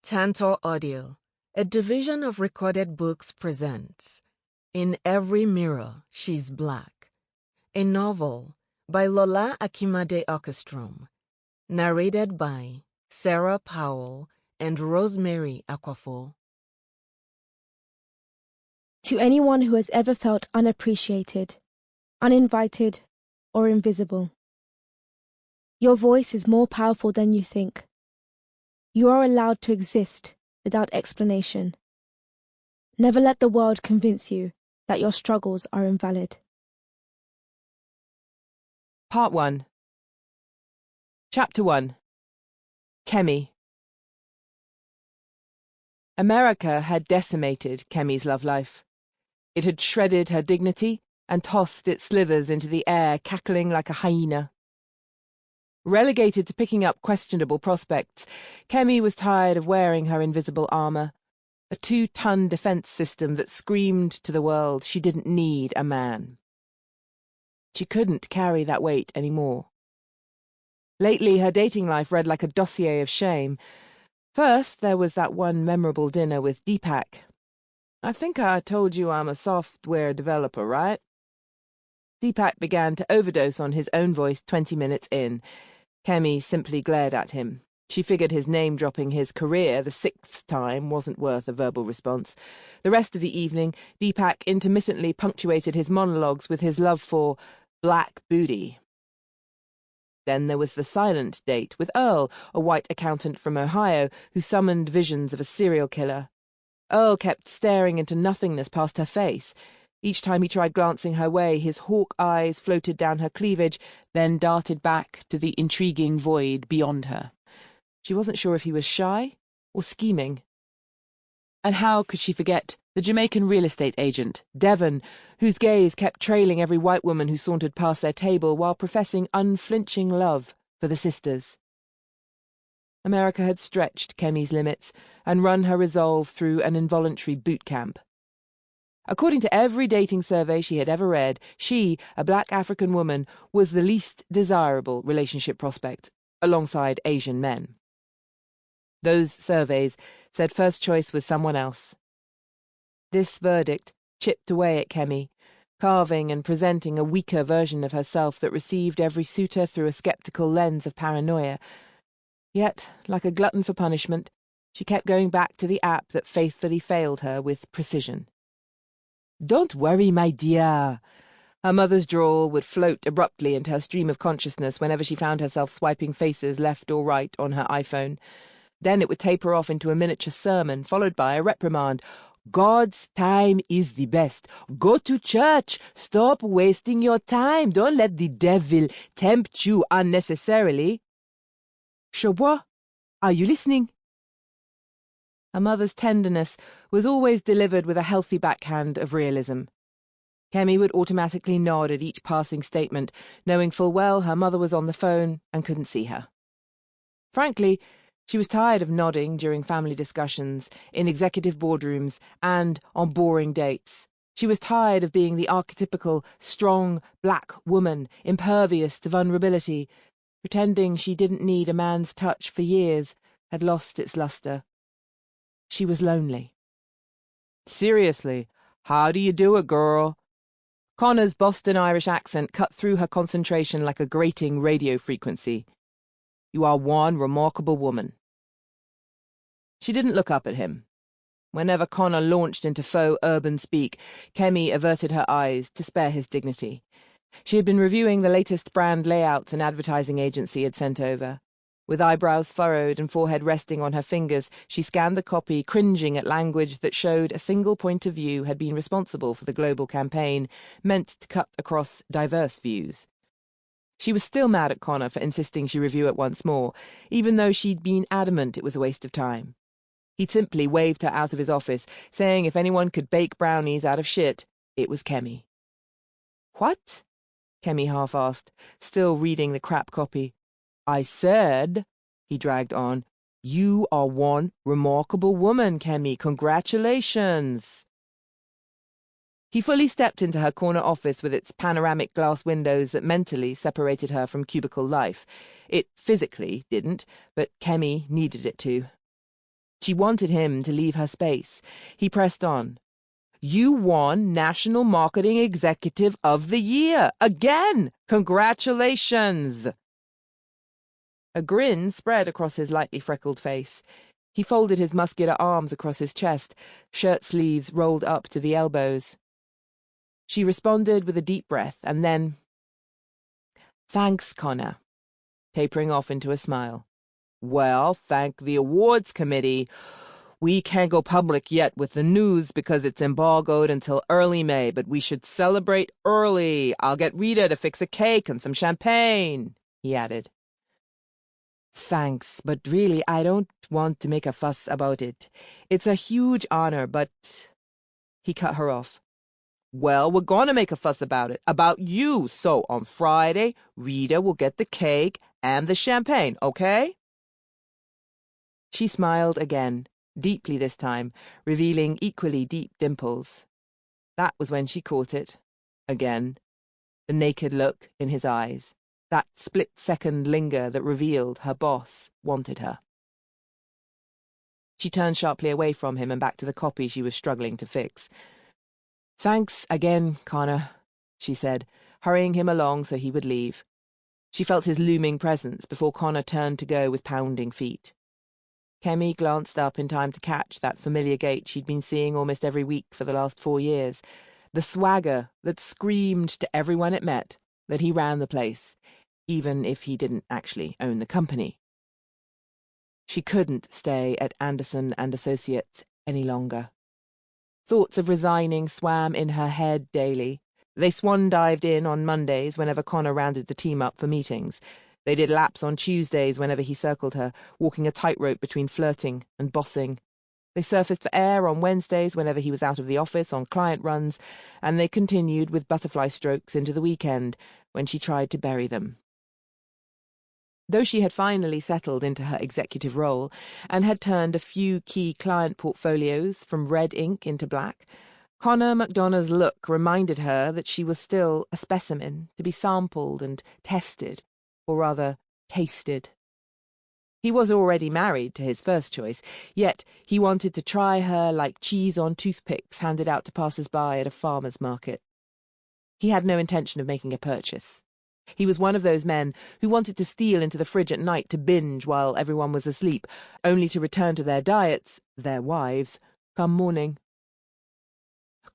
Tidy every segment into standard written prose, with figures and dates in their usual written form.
Tantor Audio, a division of Recorded Books, presents In Every Mirror She's Black, a novel by Lolá ákínmádé åkerström, narrated by Sara, Powell, and Rosemarie, Akwafo. To anyone who has ever felt unappreciated, uninvited, or invisible, your voice is more powerful than you think. You are allowed to exist without explanation. Never let the world convince you that your struggles are invalid. Part 1. Chapter 1. Kemi. America had decimated Kemi's love life. It had shredded her dignity and tossed its slivers into the air, cackling like a hyena. Relegated to picking up questionable prospects, Kemi was tired of wearing her invisible armour, a 2-ton defence system that screamed to the world she didn't need a man. She couldn't carry that weight anymore. Lately, her dating life read like a dossier of shame. First, there was that one memorable dinner with Deepak. "I think I told you I'm a software developer, right?" Deepak began to overdose on his own voice 20 minutes in. Kemi simply glared at him. She figured his name-dropping his career the 6th time wasn't worth a verbal response. The rest of the evening, Deepak intermittently punctuated his monologues with his love for black booty. Then there was the silent date with Earl, a white accountant from Ohio who summoned visions of a serial killer. Earl kept staring into nothingness past her face. Each time he tried glancing her way, his hawk eyes floated down her cleavage, then darted back to the intriguing void beyond her. She wasn't sure if he was shy or scheming. And how could she forget the Jamaican real estate agent, Devon, whose gaze kept trailing every white woman who sauntered past their table while professing unflinching love for the sisters. America had stretched Kemi's limits and run her resolve through an involuntary boot camp. According to every dating survey she had ever read, she, a black African woman, was the least desirable relationship prospect, alongside Asian men. Those surveys said first choice was someone else. This verdict chipped away at Kemi, carving and presenting a weaker version of herself that received every suitor through a skeptical lens of paranoia. Yet, like a glutton for punishment, she kept going back to the app that faithfully failed her with precision. "Don't worry, my dear." Her mother's drawl would float abruptly into her stream of consciousness whenever she found herself swiping faces left or right on her iPhone. Then it would taper off into a miniature sermon, followed by a reprimand. "God's time is the best. Go to church. Stop wasting your time. Don't let the devil tempt you unnecessarily." "Shawa, are you listening?" Her mother's tenderness was always delivered with a healthy backhand of realism. Kemi would automatically nod at each passing statement, knowing full well her mother was on the phone and couldn't see her. Frankly, she was tired of nodding during family discussions, in executive boardrooms, and on boring dates. She was tired of being the archetypical, strong, black woman, impervious to vulnerability. Pretending she didn't need a man's touch for years had lost its luster. She was lonely. "Seriously, how do you do it, girl?" Connor's Boston Irish accent cut through her concentration like a grating radio frequency. "You are one remarkable woman." She didn't look up at him. Whenever Connor launched into faux urban speak, Kemi averted her eyes to spare his dignity. She had been reviewing the latest brand layouts an advertising agency had sent over. With eyebrows furrowed and forehead resting on her fingers, she scanned the copy, cringing at language that showed a single point of view had been responsible for the global campaign, meant to cut across diverse views. She was still mad at Connor for insisting she review it once more, even though she'd been adamant it was a waste of time. He'd simply waved her out of his office, saying if anyone could bake brownies out of shit, it was Kemi. "What?" Kemi half asked, still reading the crap copy. "I said," he dragged on, "you are one remarkable woman, Kemi. Congratulations." He fully stepped into her corner office with its panoramic glass windows that mentally separated her from cubicle life. It physically didn't, but Kemi needed it to. She wanted him to leave her space. He pressed on. You won National Marketing Executive of the Year. Again! Congratulations! A grin spread across his lightly freckled face. He folded his muscular arms across his chest, shirt sleeves rolled up to the elbows. She responded with a deep breath, and then, "Thanks, Connor," tapering off into a smile. "Well, thank the awards committee. We can't go public yet with the news because it's embargoed until early May, but we should celebrate early. I'll get Rita to fix a cake and some champagne," he added. "Thanks, but really I don't want to make a fuss about it. It's a huge honor, but—" He cut her off. "Well, we're going to make a fuss about it, about you. So on Friday, Rita will get the cake and the champagne, okay?" She smiled again, deeply this time, revealing equally deep dimples. That was when she caught it. Again. The naked look in his eyes. That split-second linger that revealed her boss wanted her. She turned sharply away from him and back to the copy she was struggling to fix. "Thanks again, Connor," she said, hurrying him along so he would leave. She felt his looming presence before Connor turned to go with pounding feet. Kemi glanced up in time to catch that familiar gait she'd been seeing almost every week for the last 4 years, the swagger that screamed to everyone it met that he ran the place, even if he didn't actually own the company. She couldn't stay at Anderson and Associates any longer. Thoughts of resigning swam in her head daily. They swan-dived in on Mondays whenever Connor rounded the team up for meetings. They did laps on Tuesdays whenever he circled her, walking a tightrope between flirting and bossing. They surfaced for air on Wednesdays whenever he was out of the office on client runs, and they continued with butterfly strokes into the weekend when she tried to bury them. Though she had finally settled into her executive role and had turned a few key client portfolios from red ink into black, Connor McDonough's look reminded her that she was still a specimen to be sampled and tested, or rather, tasted. He was already married to his first choice, yet he wanted to try her like cheese on toothpicks handed out to passers-by at a farmer's market. He had no intention of making a purchase. He was one of those men who wanted to steal into the fridge at night to binge while everyone was asleep, only to return to their diets, their wives, come morning.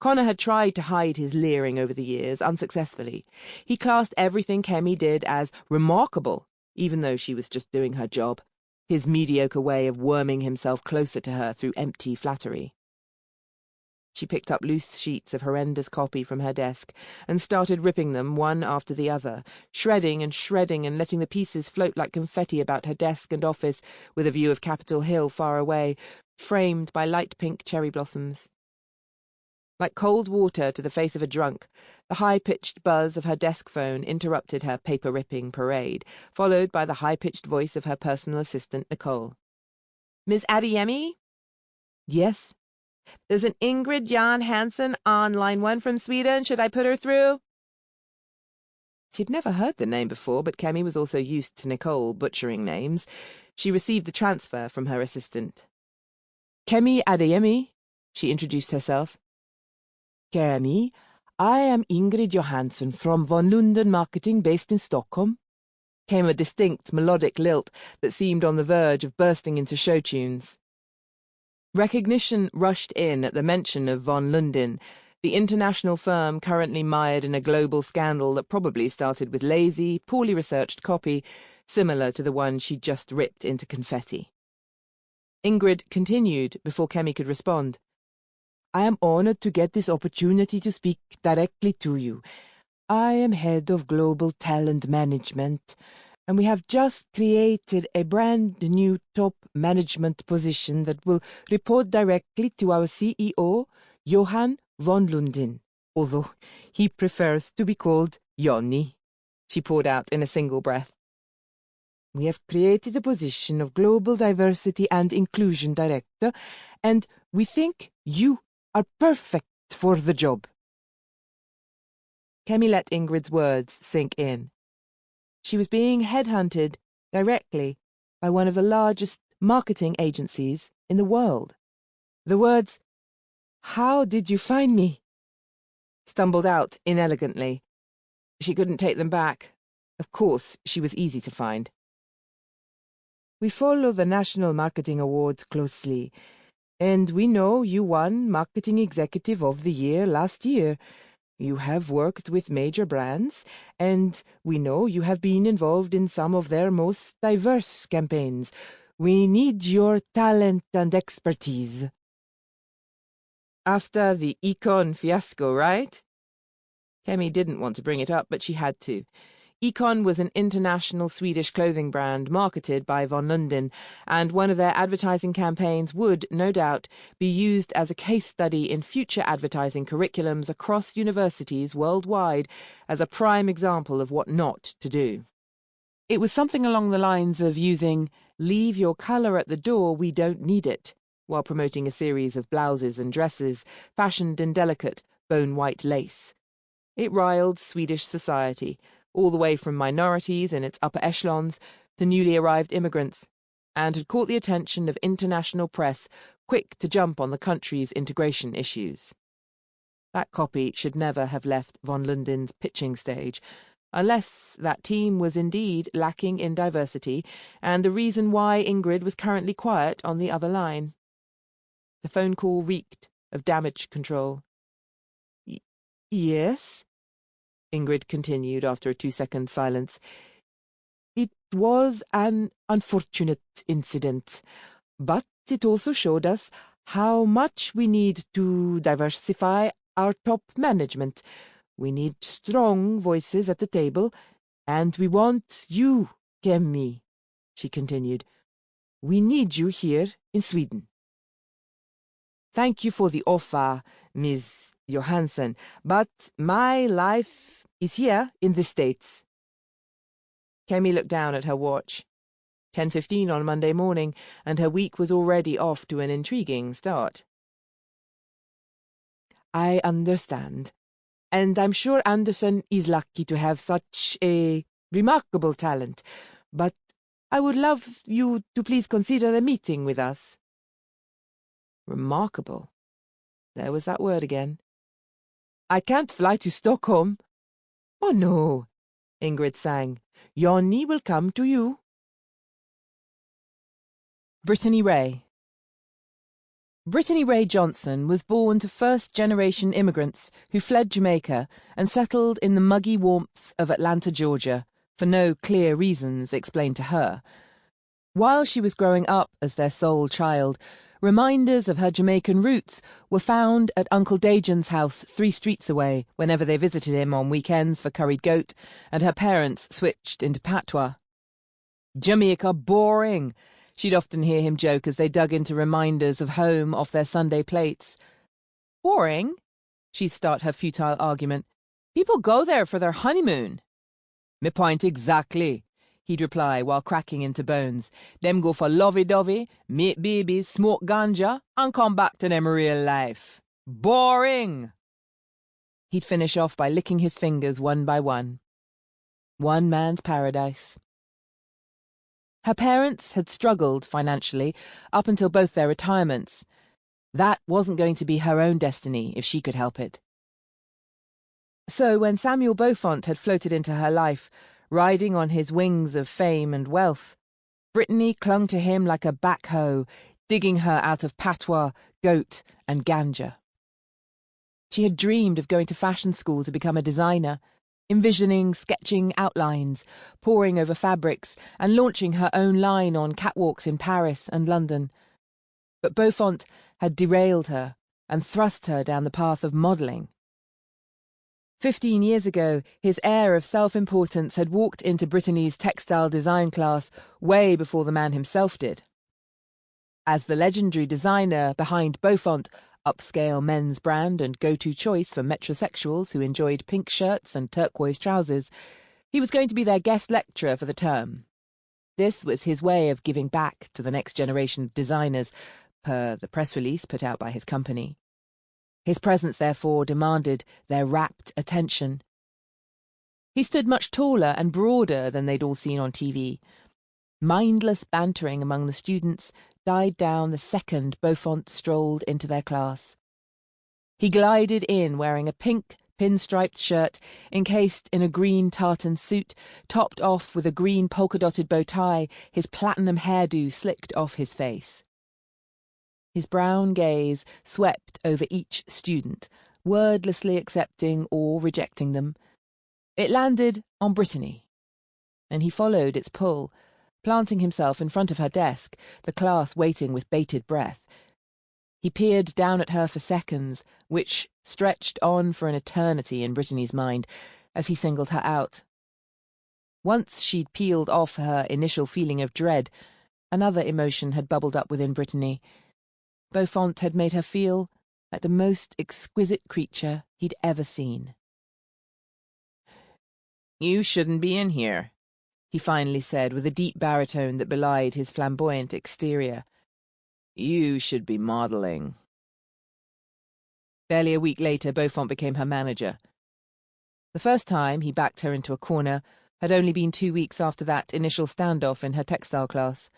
Connor had tried to hide his leering over the years, unsuccessfully. He classed everything Kemi did as remarkable, even though she was just doing her job, his mediocre way of worming himself closer to her through empty flattery. She picked up loose sheets of horrendous copy from her desk and started ripping them one after the other, shredding and letting the pieces float like confetti about her desk and office with a view of Capitol Hill far away, framed by light pink cherry blossoms. Like cold water to the face of a drunk, the high-pitched buzz of her desk phone interrupted her paper-ripping parade, followed by the high-pitched voice of her personal assistant, Nicole. "Miss Adeyemi?" "Yes." "There's an Ingrid Jan Hansen on line 1 from Sweden. Should I put her through?" She'd never heard the name before, but Kemi was also used to Nicole butchering names. She received the transfer from her assistant. "Kemi Adeyemi," she introduced herself. "Kemi, I am Ingrid Johansson from von Lundin Marketing based in Stockholm," came a distinct melodic lilt that seemed on the verge of bursting into show tunes. Recognition rushed in at the mention of von Lundin, the international firm currently mired in a global scandal that probably started with lazy, poorly researched copy, similar to the one she'd just ripped into confetti. Ingrid continued before Kemi could respond. "I am honored to get this opportunity to speak directly to you. I am head of global talent management, and we have just created a brand new top management position that will report directly to our CEO, Jonny von Lundin, although he prefers to be called Jonny," she poured out in a single breath. "We have created a position of Global Diversity and Inclusion Director, and we think you are perfect for the job." Kemi let Ingrid's words sink in. She was being headhunted directly by one of the largest marketing agencies in the world. The words, "How did you find me?" stumbled out inelegantly. She couldn't take them back. Of course, she was easy to find. "We follow the National Marketing Awards closely, and we know you won Marketing Executive of the Year last year. You have worked with major brands, and we know you have been involved in some of their most diverse campaigns. We need your talent and expertise." After the Econ fiasco, right? Kemi didn't want to bring it up, but she had to. Econ was an international Swedish clothing brand marketed by von Lundin, and one of their advertising campaigns would, no doubt, be used as a case study in future advertising curriculums across universities worldwide as a prime example of what not to do. It was something along the lines of using "leave your colour at the door, we don't need it," while promoting a series of blouses and dresses fashioned in delicate, bone-white lace. It riled Swedish society, all the way from minorities in its upper echelons to newly arrived immigrants, and had caught the attention of international press quick to jump on the country's integration issues. That copy should never have left von Lundin's pitching stage, unless that team was indeed lacking in diversity, and the reason why Ingrid was currently quiet on the other line. The phone call reeked of damage control. Yes? Ingrid continued after a 2-second silence. "It was an unfortunate incident, but it also showed us how much we need to diversify our top management. We need strong voices at the table, and we want you, Kemi," she continued. "We need you here in Sweden." "Thank you for the offer, Miss Johansson, but my life is here in the States." Kemi looked down at her watch. 10:15 on Monday morning, and her week was already off to an intriguing start. "I understand, and I'm sure Anderson is lucky to have such a remarkable talent, but I would love you to please consider a meeting with us." Remarkable. There was that word again. "I can't fly to Stockholm." "Oh, no," Ingrid sang. "Jonny will come to you." Brittany Ray. Brittany Ray Johnson was born to first-generation immigrants who fled Jamaica and settled in the muggy warmth of Atlanta, Georgia, for no clear reasons explained to her. While she was growing up as their sole child, reminders of her Jamaican roots were found at Uncle Dajan's house 3 streets away whenever they visited him on weekends for curried goat, and her parents switched into patois. "Jamaica boring," she'd often hear him joke as they dug into reminders of home off their Sunday plates. "Boring?" She'd start her futile argument. "People go there for their honeymoon." "Me point exactly," he'd reply while cracking into bones. "Them go for lovey-dovey, meet babies, smoke ganja, and come back to them real life. Boring!" He'd finish off by licking his fingers one by one. One man's paradise. Her parents had struggled financially up until both their retirements. That wasn't going to be her own destiny if she could help it. So when Samuel Beaufont had floated into her life, riding on his wings of fame and wealth, Brittany clung to him like a backhoe, digging her out of patois, goat, and ganja. She had dreamed of going to fashion school to become a designer, envisioning sketching outlines, poring over fabrics, and launching her own line on catwalks in Paris and London. But Beaufont had derailed her and thrust her down the path of modelling. 15 years ago, his air of self-importance had walked into Brittany's textile design class way before the man himself did. As the legendary designer behind Beaufont, upscale men's brand and go-to choice for metrosexuals who enjoyed pink shirts and turquoise trousers, he was going to be their guest lecturer for the term. This was his way of giving back to the next generation of designers, per the press release put out by his company. His presence, therefore, demanded their rapt attention. He stood much taller and broader than they'd all seen on TV. Mindless bantering among the students died down the second Beaufont strolled into their class. He glided in wearing a pink pinstriped shirt encased in a green tartan suit, topped off with a green polka-dotted bow tie, his platinum hairdo slicked off his face. His brown gaze swept over each student, wordlessly accepting or rejecting them. It landed on Brittany, and he followed its pull, planting himself in front of her desk, the class waiting with bated breath. He peered down at her for seconds, which stretched on for an eternity in Brittany's mind, as he singled her out. Once she'd peeled off her initial feeling of dread, another emotion had bubbled up within Brittany. Beaufont had made her feel like the most exquisite creature he'd ever seen. "You shouldn't be in here," he finally said, with a deep baritone that belied his flamboyant exterior. "You should be modelling." Barely a week later, Beaufont became her manager. The first time he backed her into a corner had only been 2 weeks after that initial standoff in her textile class.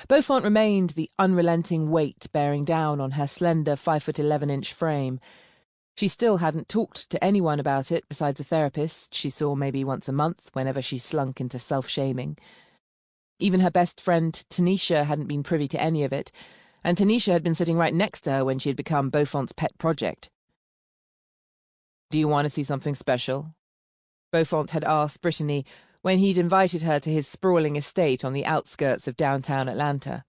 Beaufont remained the unrelenting weight bearing down on her slender 5'11" frame. She still hadn't talked to anyone about it besides a therapist she saw maybe once a month whenever she slunk into self-shaming. Even her best friend Tanisha hadn't been privy to any of it, and Tanisha had been sitting right next to her when she had become Beaufont's pet project. "Do you want to see something special?" Beaufont had asked Brittany when he'd invited her to his sprawling estate on the outskirts of downtown Atlanta.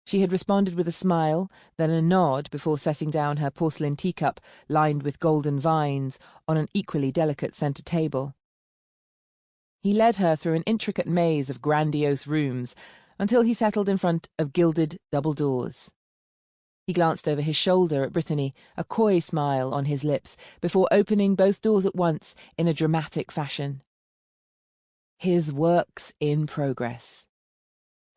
She had responded with a smile, then a nod before setting down her porcelain teacup lined with golden vines on an equally delicate centre table. He led her through an intricate maze of grandiose rooms until he settled in front of gilded double doors. He glanced over his shoulder at Brittany, a coy smile on his lips, before opening both doors at once in a dramatic fashion. His works in progress.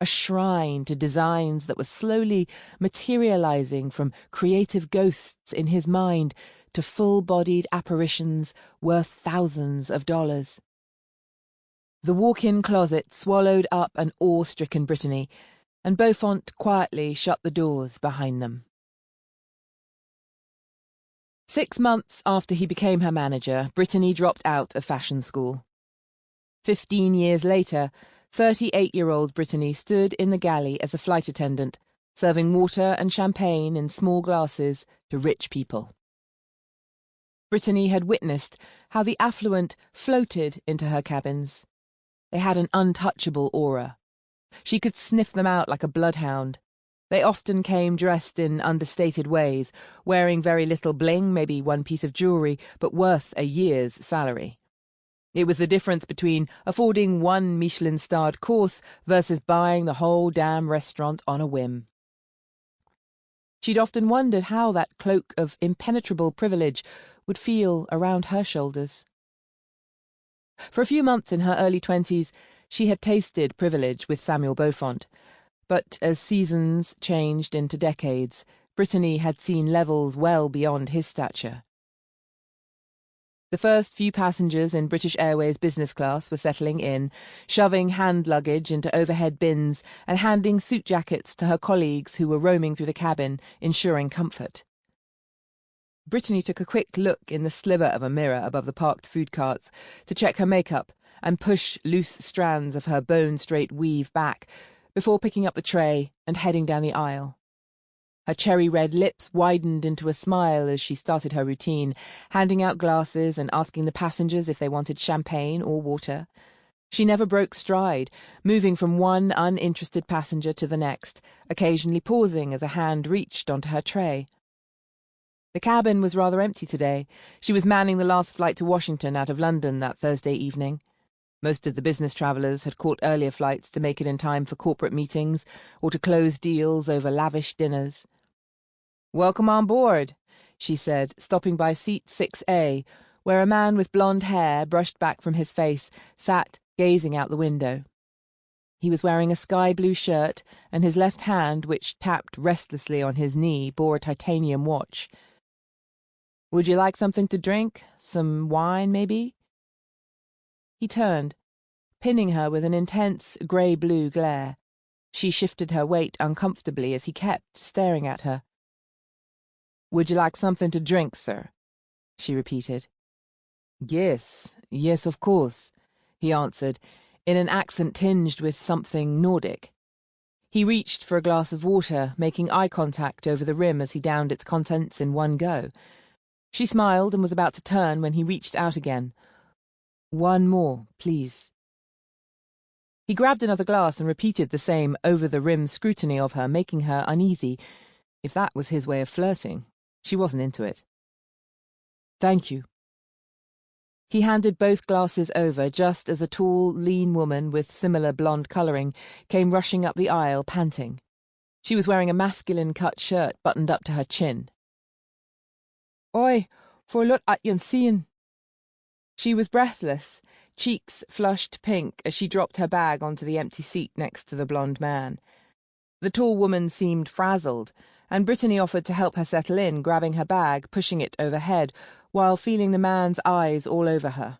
A shrine to designs that were slowly materializing from creative ghosts in his mind to full-bodied apparitions worth thousands of dollars. The walk-in closet swallowed up an awe-stricken Brittany, and Beaufont quietly shut the doors behind them. 6 months after he became her manager, Brittany dropped out of fashion school. 15 years later, 38-year-old Brittany stood in the galley as a flight attendant, serving water and champagne in small glasses to rich people. Brittany had witnessed how the affluent floated into her cabins. They had an untouchable aura. She could sniff them out like a bloodhound. They often came dressed in understated ways, wearing very little bling, maybe one piece of jewellery, but worth a year's salary. It was the difference between affording one Michelin-starred course versus buying the whole damn restaurant on a whim. She'd often wondered how that cloak of impenetrable privilege would feel around her shoulders. For a few months in her early 20s, she had tasted privilege with Samuel Beaufont, but as seasons changed into decades, Brittany had seen levels well beyond his stature. The first few passengers in British Airways business class were settling in, shoving hand luggage into overhead bins and handing suit jackets to her colleagues who were roaming through the cabin, ensuring comfort. Brittany took a quick look in the sliver of a mirror above the parked food carts to check her makeup and push loose strands of her bone-straight weave back before picking up the tray and heading down the aisle. Her cherry-red lips widened into a smile as she started her routine, handing out glasses and asking the passengers if they wanted champagne or water. She never broke stride, moving from one uninterested passenger to the next, occasionally pausing as a hand reached onto her tray. The cabin was rather empty today. She was manning the last flight to Washington out of London that Thursday evening. Most of the business travellers had caught earlier flights to make it in time for corporate meetings or to close deals over lavish dinners. "Welcome on board," she said, stopping by seat 6A, where a man with blonde hair brushed back from his face sat gazing out the window. He was wearing a sky-blue shirt, and his left hand, which tapped restlessly on his knee, bore a titanium watch. "Would you like something to drink? Some wine, maybe?" He turned, pinning her with an intense grey-blue glare. She shifted her weight uncomfortably as he kept staring at her. "Would you like something to drink, sir?" she repeated. Yes, of course," he answered, in an accent tinged with something Nordic. He reached for a glass of water, making eye contact over the rim as he downed its contents in one go. She smiled and was about to turn when he reached out again. "One more, please." He grabbed another glass and repeated the same over-the-rim scrutiny of her, making her uneasy. If that was his way of flirting, she wasn't into it. "Thank you." He handed both glasses over just as a tall, lean woman with similar blonde colouring came rushing up the aisle, panting. She was wearing a masculine-cut shirt buttoned up to her chin. "Oi, for look at yon seein'." She was breathless, cheeks flushed pink as she dropped her bag onto the empty seat next to the blonde man. The tall woman seemed frazzled, and Brittany offered to help her settle in, grabbing her bag, pushing it overhead, while feeling the man's eyes all over her.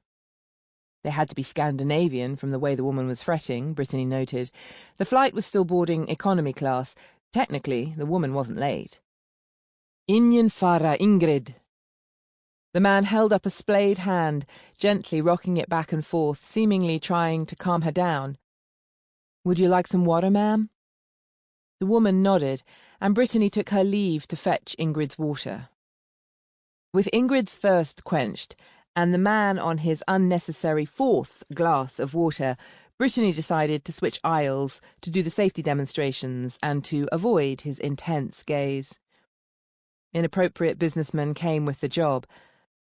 They had to be Scandinavian from the way the woman was fretting, Brittany noted. The flight was still boarding economy class. Technically, the woman wasn't late. "Ingen fara, Ingrid." The man held up a splayed hand, gently rocking it back and forth, seemingly trying to calm her down. "Would you like some water, ma'am?" The woman nodded, and Brittany took her leave to fetch Ingrid's water. With Ingrid's thirst quenched, and the man on his unnecessary fourth glass of water, Brittany decided to switch aisles to do the safety demonstrations and to avoid his intense gaze. Inappropriate businessmen came with the job,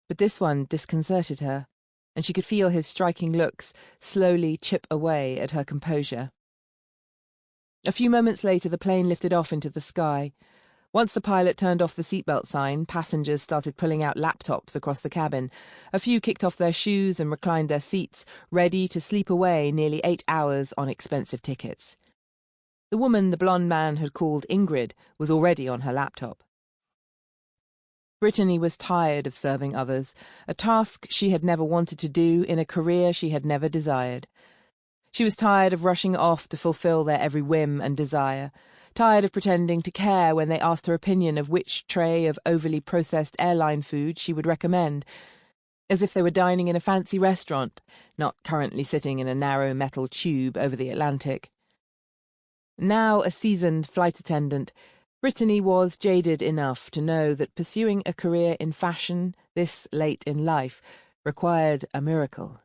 but this one disconcerted her, and she could feel his striking looks slowly chip away at her composure. A few moments later, the plane lifted off into the sky. Once the pilot turned off the seatbelt sign, passengers started pulling out laptops across the cabin. A few kicked off their shoes and reclined their seats, ready to sleep away nearly 8 hours on expensive tickets. The woman the blonde man had called Ingrid was already on her laptop. Brittany was tired of serving others, a task she had never wanted to do in a career she had never desired. She was tired of rushing off to fulfill their every whim and desire, tired of pretending to care when they asked her opinion of which tray of overly processed airline food she would recommend, as if they were dining in a fancy restaurant, not currently sitting in a narrow metal tube over the Atlantic. Now a seasoned flight attendant, Brittany was jaded enough to know that pursuing a career in fashion this late in life required a miracle.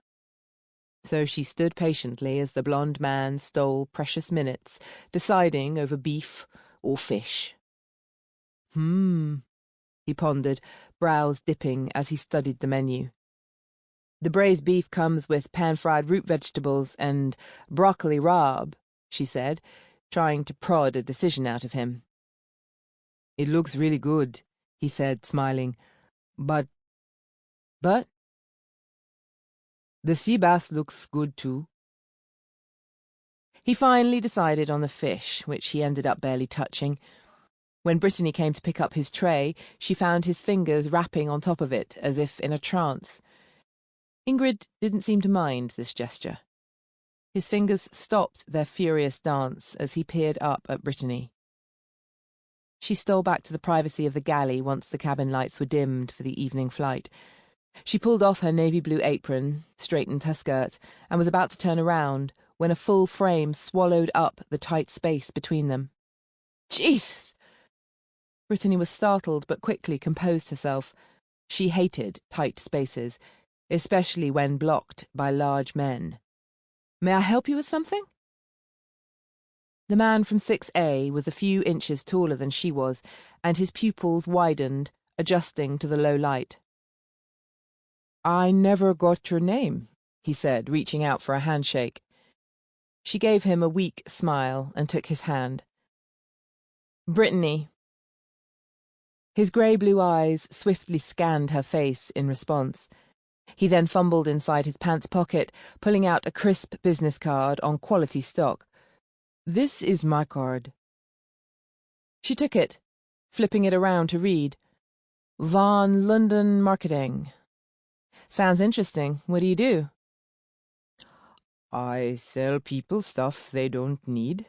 So she stood patiently as the blonde man stole precious minutes, deciding over beef or fish. He pondered, brows dipping as he studied the menu. "The braised beef comes with pan-fried root vegetables and broccoli rabe," she said, trying to prod a decision out of him. "It looks really good," he said, smiling. But? The sea bass looks good too." He finally decided on the fish, which he ended up barely touching. When Brittany came to pick up his tray, she found his fingers rapping on top of it, as if in a trance. Ingrid didn't seem to mind this gesture. His fingers stopped their furious dance as he peered up at Brittany. She stole back to the privacy of the galley once the cabin lights were dimmed for the evening flight. She pulled off her navy blue apron, straightened her skirt, and was about to turn around when a full frame swallowed up the tight space between them. "Jesus!" Brittany was startled but quickly composed herself. She hated tight spaces, especially when blocked by large men. "May I help you with something?" The man from 6A was a few inches taller than she was, and his pupils widened, adjusting to the low light. "I never got your name," he said, reaching out for a handshake. She gave him a weak smile and took his hand. "Brittany." His grey-blue eyes swiftly scanned her face in response. He then fumbled inside his pants pocket, pulling out a crisp business card on quality stock. "This is my card." She took it, flipping it around to read. "Von Lundin Marketing. Sounds interesting. What do you do?" I sell people stuff they don't need.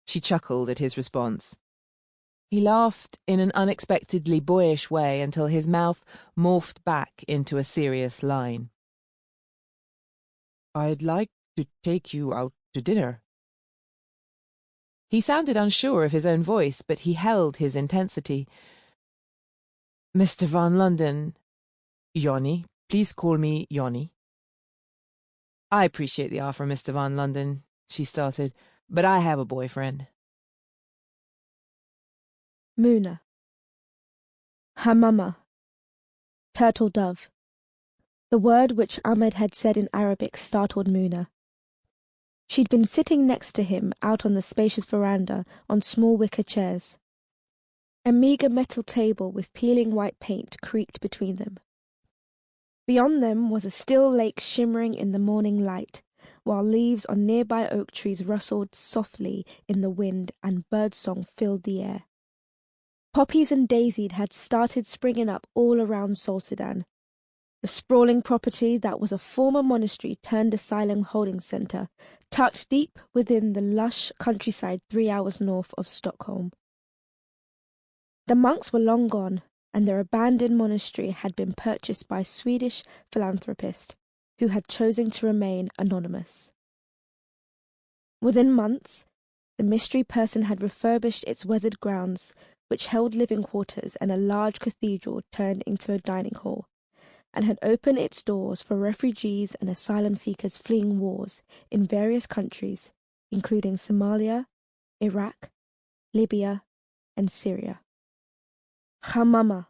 She chuckled at his response. He laughed in an unexpectedly boyish way until his mouth morphed back into a serious line. I'd like to take you out to dinner. He sounded unsure of his own voice, but he held his intensity. Mr. von Lundin, Jonny, please call me Jonny. I appreciate the offer, Mr. von Lundin, she started, but I have a boyfriend. Muna. Hamama. Turtle dove. The word which Ahmed had said in Arabic startled Muna. She'd been sitting next to him out on the spacious veranda on small wicker chairs. A meagre metal table with peeling white paint creaked between them. Beyond them was a still lake shimmering in the morning light, while leaves on nearby oak trees rustled softly in the wind and birdsong filled the air. Poppies and daisies had started springing up all around Solsidan, the sprawling property that was a former monastery turned asylum holding centre, tucked deep within the lush countryside 3 hours north of Stockholm. The monks were long gone, and their abandoned monastery had been purchased by a Swedish philanthropist who had chosen to remain anonymous. Within months, the mystery person had refurbished its weathered grounds, which held living quarters and a large cathedral turned into a dining hall, and had opened its doors for refugees and asylum seekers fleeing wars in various countries, including Somalia, Iraq, Libya, and Syria. Hamama.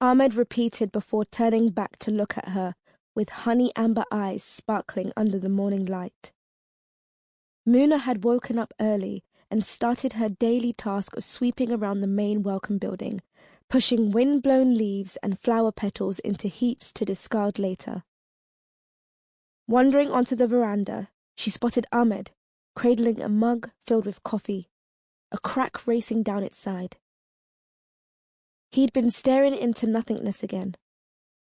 Ahmed repeated before turning back to look at her with honey-amber eyes sparkling under the morning light. Muna had woken up early and started her daily task of sweeping around the main welcome building, pushing wind-blown leaves and flower petals into heaps to discard later. Wandering onto the veranda, she spotted Ahmed, cradling a mug filled with coffee, a crack racing down its side. He'd been staring into nothingness again,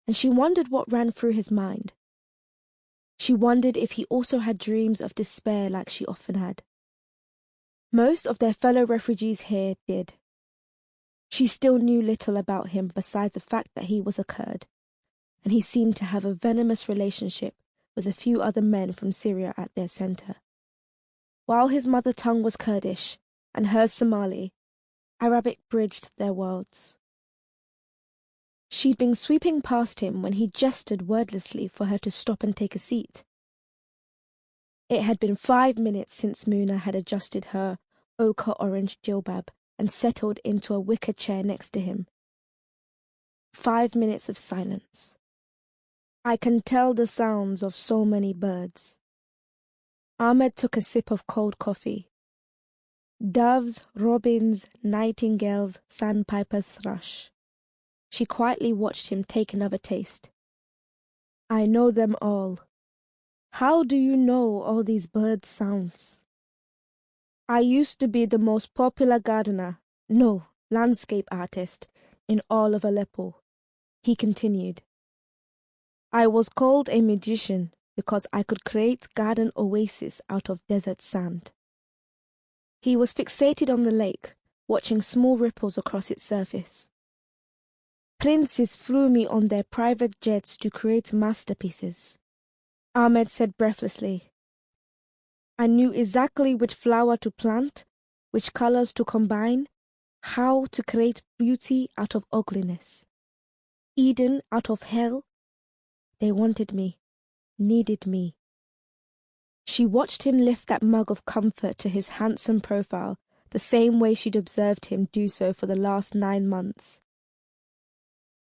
and she wondered what ran through his mind. She wondered if he also had dreams of despair like she often had. Most of their fellow refugees here did. She still knew little about him besides the fact that he was a Kurd, and he seemed to have a venomous relationship with a few other men from Syria at their centre. While his mother tongue was Kurdish and hers Somali, Arabic bridged their worlds. She'd been sweeping past him when he gestured wordlessly for her to stop and take a seat. It had been 5 minutes since Muna had adjusted her ochre-orange jilbab and settled into a wicker chair next to him. 5 minutes of silence. I can tell the sounds of so many birds. Ahmed took a sip of cold coffee. Doves, robins, nightingales, sandpipers thrush. She quietly watched him take another taste. I know them all. How do you know all these bird sounds? I used to be the most popular gardener, no, landscape artist, in all of Aleppo, he continued. I was called a magician because I could create garden oases out of desert sand. He was fixated on the lake, watching small ripples across its surface. Princes flew me on their private jets to create masterpieces, Ahmed said breathlessly. I knew exactly which flower to plant, which colors to combine, how to create beauty out of ugliness. Eden out of hell. They wanted me, needed me. She watched him lift that mug of comfort to his handsome profile, the same way she'd observed him do so for the last 9 months.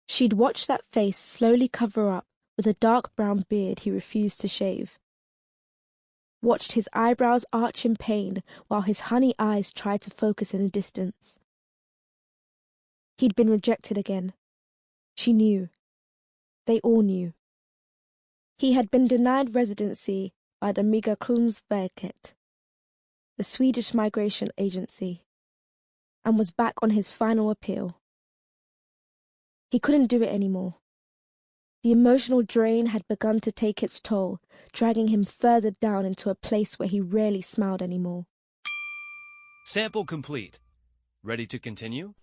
She'd watched that face slowly cover up with a dark brown beard he refused to shave. Watched his eyebrows arch in pain while his honey eyes tried to focus in the distance. He'd been rejected again. She knew. They all knew. He had been denied residency by the Migrationsverket, the Swedish migration agency, and was back on his final appeal. He couldn't do it anymore. The emotional drain had begun to take its toll, dragging him further down into a place where he rarely smiled anymore. Sample complete. Ready to continue?